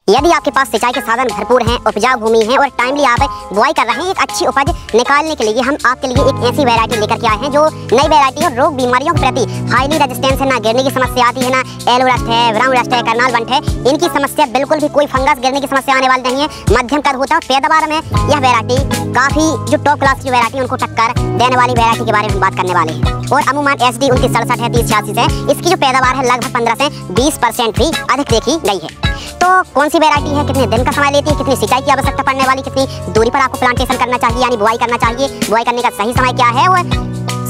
यदि आपके पास सिंचाई के साधन भरपूर हैं, उपजाऊ भूमि है और टाइमली आप बुआई कर रहे हैं, एक अच्छी उपज निकालने के लिए हम आपके लिए एक ऐसी वैरायटी लेकर के आए हैं जो नई वैरायटी और रोग बीमारियों के प्रति हाईली रेजिस्टेंस है। ना गिरने की समस्या आती है, ना येलो रस्ट है, ब्राउन रस्ट है, करनाल बंट है, इनकी समस्या बिल्कुल भी कोई फंगस गिरने की समस्या आने वाली नहीं है। मध्यम कद होता है। पैदावार में यह वैरायटी काफी जो टॉप क्लास की वैरायटी उनको टक्कर देने वाली वैरायटी के बारे में हम बात करने वाले हैं। और अमूमन SD 2967 है, 3086 है। इसकी जो पैदावार है लगभग 15 से 20% भी अधिक देखी गई है। तो कौन सी वैरायटी है, कितने दिन का समय लेती है, कितनी सिंचाई की आवश्यकता पड़ने वाली, कितनी दूरी पर आपको प्लांटेशन करना चाहिए यानी बुआई करना चाहिए, बुआई करने का सही समय क्या है, और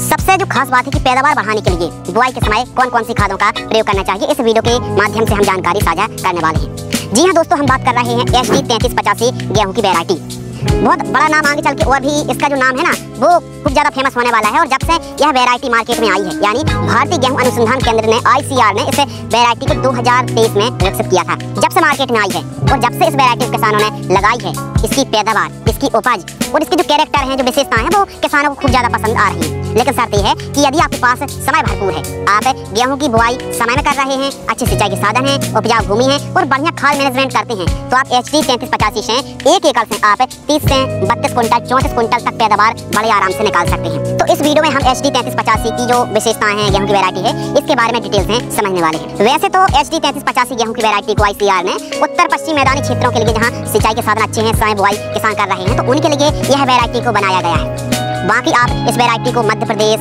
सबसे जो खास बात है कि पैदावार बढ़ाने के लिए बुआई के समय कौन कौन सी खादों का प्रयोग करना चाहिए, इस वीडियो के माध्यम से हम जानकारी साझा करने वाले हैं। जी हाँ दोस्तों, हम बात कर रहे हैं SD 3385 गेहूं की वैरायटी। बहुत बड़ा नाम आगे चल के और भी इसका जो नाम है ना वो खूब ज्यादा फेमस होने वाला है। और जब से यह वैरायटी मार्केट में आई है यानी भारतीय गेहूं अनुसंधान केंद्र ने ICR ने इस वैरायटी को 2023 में विकसित किया था। जब से मार्केट में आई है और जब से इस वैरायटी को किसानों ने लगाई है, इसकी पैदावार, इसकी उपज और इसके जो कैरेक्टर हैं, जो विशेषताएं हैं, वो किसानों को खूब ज्यादा पसंद आ रही है। लेकिन शर्त यह है कि यदि आपके पास समय भरपूर है, आप गेहूं की बुआई समय में कर रहे हैं, अच्छी सिंचाई के साधन है, उपजाऊ भूमि है और बढ़िया खाद मैनेजमेंट करते हैं, तो आप SD 3385 से 1 एकड़ से आप 30 से 32 क्विंटल 34 क्विंटल तक पैदावार बड़े आराम से निकाल सकते हैं। तो इस वीडियो में हम SD 3385 की जो विशेषताएं हैं, गेहूं की वैरायटी है, इसके बारे में डिटेल्स में समझने वाले हैं। वैसे तो SD 3385 गेहूं की वैरायटी को ICR ने उत्तर पश्चिम मैदानी क्षेत्रों के लिए, जहां सिंचाई के साधन अच्छे हैं, समय बुआई किसान कर रहे हैं, तो उनके लिए यह वैरायटी को बनाया गया है। बाकी आप इस वैरायटी को मध्य प्रदेश,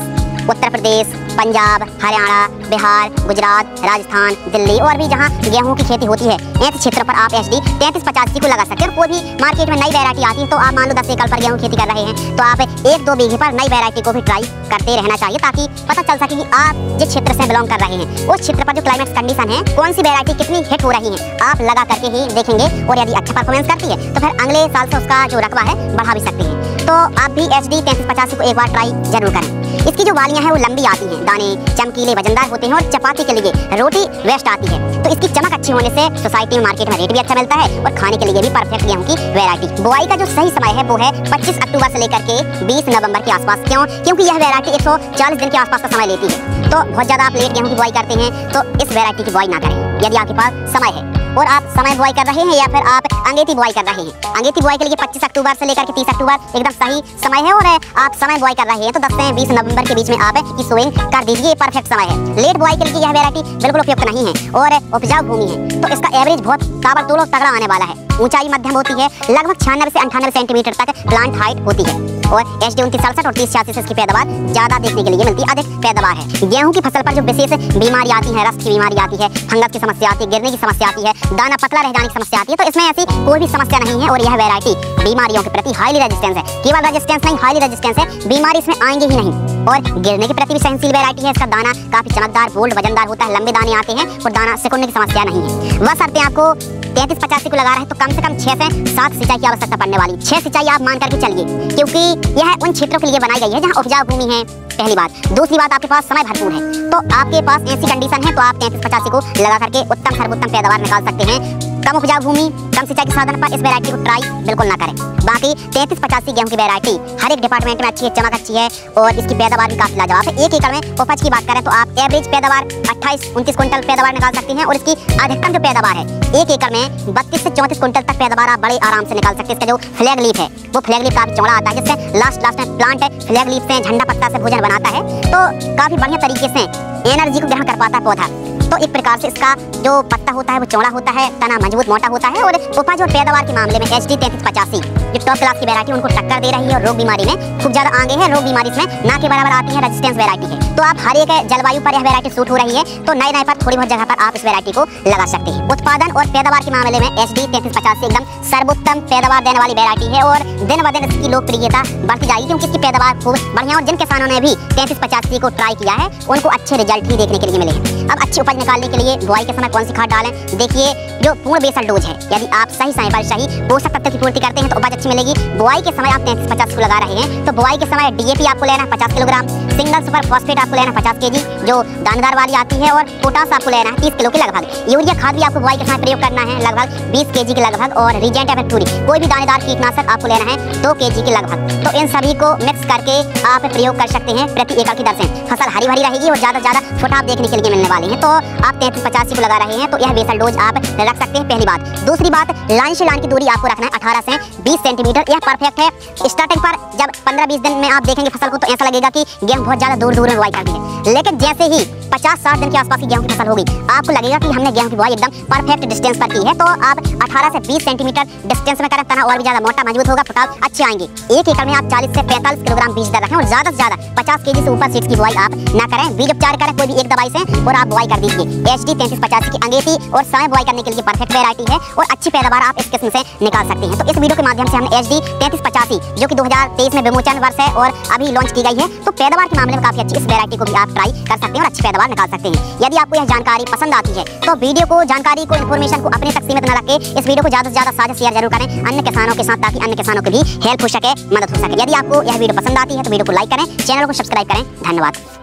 उत्तर प्रदेश, पंजाब, हरियाणा, बिहार, गुजरात, राजस्थान, दिल्ली और भी जहां गेहूं की खेती होती है, ऐसे क्षेत्रों पर आप SD 3385 को लगा सकते हैं। कोई भी मार्केट में नई वैरायटी आती है तो आप मान लो 10 एकड़ पर गेहूं खेती कर रहे हैं, तो आप 1-2 बीघे पर नई वैरायटी को भी ट्राई करते रहना चाहिए, ताकि पता चल सके कि आप जिस क्षेत्र से बिलोंग कर रहे हैं उस क्षेत्र पर जो क्लाइमेट कंडीशन है, कौन सी वैरायटी कितनी हिट हो रही है, आप लगा करके ही देखेंगे। और यदि अच्छा परफॉर्मेंस करती है तो फिर अगले साल से उसका जो रकबा है बढ़ा भी सकते हैं। तो आप भी SD 3385 को एक बार ट्राई जरूर करें। इसकी जो वालियां हैं वो लंबी आती हैं, दाने चमकीले वजनदार होते हैं और चपाती के लिए रोटी वेस्ट आती है। तो इसकी चमक अच्छी होने से सोसाइटी में मार्केट में रेट भी अच्छा मिलता है और खाने के लिए भी परफेक्ट गेहूं की वैरायटी। बुआई का जो सही समय है वो है 25 अक्टूबर से लेकर के 20 नवंबर के आसपास। क्यों? क्योंकि यह वैरायटी 140 दिन के आसपास का समय लेती है। तो बहुत ज्यादा आप लेट गेहूं की बुआई करते हैं तो इस वैरायटी की बुआई ना करें। यदि आपके पास समय है और आप समय बुआई कर रहे हैं या फिर आप अंगेती बुआई कर रहे हैं, अंगेती बुआई के लिए 25 अक्टूबर से लेकर के 30 अक्टूबर एकदम सही समय है। और आप समय बुआई कर रहे हैं तो 10 से 20 नवंबर के बीच में आप की सोइंग कर दीजिए, परफेक्ट समय है। लेट बुआई के लिए यह वैरायटी बिल्कुल उपयुक्त नहीं है और उपजाऊ भूमि है तो इसका एवरेज बहुत ताबड़तोड़ और तगड़ा आने वाला है। ऊंचाई मध्यम होती है, लगभग 96 से 98 सेंटीमीटर तक प्लांट हाइट होती है। और SD 2967 और 3086 से इसकी पैदावार ज्यादा देखने के लिए मिलती है, अधिक पैदावार है। गेहूं की फसल पर जो विशेष बीमारी आती है, रस्ट की बीमारी आती है, फंगस की समस्या आती है, गिरने की समस्या आती है, दाना पतला रह जाने की समस्या आती है, तो इसमें ऐसी कोई भी समस्या नहीं है। और यह वैरायटी बीमारियों के प्रति हाईली रेजिस्टेंस है। केवल रेजिस्टेंस नहीं, हाईली रेजिस्टेंस है, बीमारी इसमें आएंगे ही नहीं। और गिरने के प्रति भी सहनशील वैरायटी है। इसका दाना काफी चमकदार, बोल्ड, वजनदार होता है, लंबे दाने आते हैं और दाना सिकुड़ने की समस्या नहीं है। वह शर्तें आपको 3385 को लगा रहे हैं तो कम से कम 6 से 7 सिंचाई की आवश्यकता पड़ने वाली। 6 सिंचाई आप मान करके चलिए, क्योंकि यह उन क्षेत्रों के लिए बनाई गई है जहां उपजाऊ भूमि है। पहली बात। दूसरी बात, आपके पास समय भरपूर है तो आपके पास ऐसी कंडीशन है तो आप 3385 को लगा करके उत्तम सर्वोत्तम पैदावार निकाल सकते हैं। कम उपजाऊ भूमि, कम सिंचाई के साधन पर इस वैरायटी को ट्राई बिल्कुल ना करें। बाकी 3385 गेहूं की वैरायटी हर एक डिपार्टमेंट में अच्छी है, चमक अच्छी है और इसकी पैदावार भी काफी लाजवाब है। 1 एकड़ में उपज की बात करें तो आप एवरेज पैदावार 28-29 क्विंटल पैदावार निकाल सकते हैं। और इसकी अधिकतम जो पैदावार है 1 एकड़ में 32 से 34 क्विंटल तक पैदावार आप बड़े आराम से निकाल सकते हैं। इसका जो फ्लैग लीफ है वो फ्लैग लीफ काफी चौड़ा आता है, जिससे लास्ट में प्लांट फ्लैग लीफ से, झंडा पत्ता से भोजन बनाता है, तो काफी बढ़िया तरीके से एनर्जी को ग्रहण कर पाता है पौधा। तो इस प्रकार से इसका जो पत्ता होता है वो चौड़ा होता है, तना मजबूत मोटा होता है। और उपज और पैदावार के मामले में SD 3385 जो टॉप क्लास की वैरायटी उनको टक्कर दे रही है। और रोग बीमारी में खूब ज्यादा आगे है, रोग बीमारी इसमें ना के बराबर आती है, रेजिस्टेंस वैरायटी है। तो आप हर एक जलवायु पर यह वैरायटी सूट हो रही है, तो नए पर थोड़ी बहुत जगह पर आप इस वैरायटी को लगा सकते हैं। उत्पादन और पैदावार के मामले में SD 3385 से एकदम सर्वोत्तम पैदावार देने वाली वैरायटी है। और दिन ब दिन इसकी लोकप्रियता बढ़ती जाएगी, क्योंकि इसकी पैदावार खूब बढ़िया। और जिन किसानों ने भी 3385 को ट्राई किया है उनको अच्छे रिजल्ट ही देखने के लिए मिले हैं। अब अच्छी उपज निकालने के लिए बुआई के समय कौन सी खाद डालें? देखिए, जो पूर्ण बेसल डोज है, यदि आप सही समय पर सही पोषक तत्व की पूर्ति करते हैं तो उपज अच्छी मिलेगी। बुआई के समय आप 3385 को लगा रहे हैं तो बुआई के समय DAP आपको लेना है 50 किलोग्राम, सिंगल सुपर फॉस्फेट आपको लेना है 50 kg जो दानेदार वाली आती है, और पोटास आपको लेना है 30 किलो के लगभग। यूरिया खाद भी आपको बुआई के समय प्रयोग करना है लगभग 20 kg के लगभग। और रीजेंट या बैक्टीरिया कोई भी दानेदार कीटनाशक आपको लेना है 2 kg के लगभग। तो इन सभी को मिक्स करके आप प्रयोग कर सकते हैं प्रति एकड़ की दर से। फसल हरी भरी रहेगी और ज्यादा से ज्यादा फुटाव देखने के लिए मिलने वाले हैं। तो आप 3385 को लगा रहे हैं तो यह बेसल डोज आप रख सकते हैं, पहली बात। दूसरी बात, लाइन से लाइन की दूरी आपको रखना है 18 से 20 सेंटीमीटर, यह परफेक्ट है। स्टार्टिंग पर जब 15-20 दिन में आप देखेंगे फसल को तो ऐसा लगेगा कि गेहूं बहुत ज्यादा दूर दूर में बुआई कर दी है, लेकिन जैसे ही 50-60 दिन के आसपास की गेहूं की फसल होगी आपको लगेगा कि हमने गेहूं की बुआई एकदम परफेक्ट डिस्टेंस पर की है। तो आप 18 से 20 सेंटीमीटर डिस्टेंस में करें, तना और भी ज्यादा मोटा मजबूत होगा, फुटाव अच्छे आएंगे। एक एकड़ में आप 40 से 45 किलोग्राम बीज दर रखें और ज्यादा से ज्यादा 50 केजी से ऊपर सीड्स की बुआई आप ना करें। बीज उपचार करें कोई भी एक दवाई से और आप बुआई कर दीजिए। HD 3385 की अंगेठी और समय बुआई करने के लिए परफेक्ट वैरायटी है और अच्छी पैदावार आप इस किस्म से निकाल सकते हैं। तो इस वीडियो के माध्यम से हमने HD 3385 जो कि 2023 में विमोचन वर्ष है और अभी लॉन्च की गई है, तो पैदावार के मामले में काफी अच्छी इस वैरायटी को भी आप ट्राई कर सकते हैं और अच्छी पैदावार निकाल सकते हैं। यदि आपको यह जानकारी पसंद आती है तो वीडियो को, जानकारी को, इन्फॉर्मेशन को अपने तक सीमित न रखें, इस वीडियो को ज्यादा से ज्यादा साझा शेयर जरूर करें अन्य किसानों के साथ, ताकि अन्य किसानों को भी हेल्प हो सके, मदद हो सके। यदि आपको यह वीडियो पसंद आती है तो वीडियो को लाइक करें, चैनल को सब्सक्राइब करें। धन्यवाद।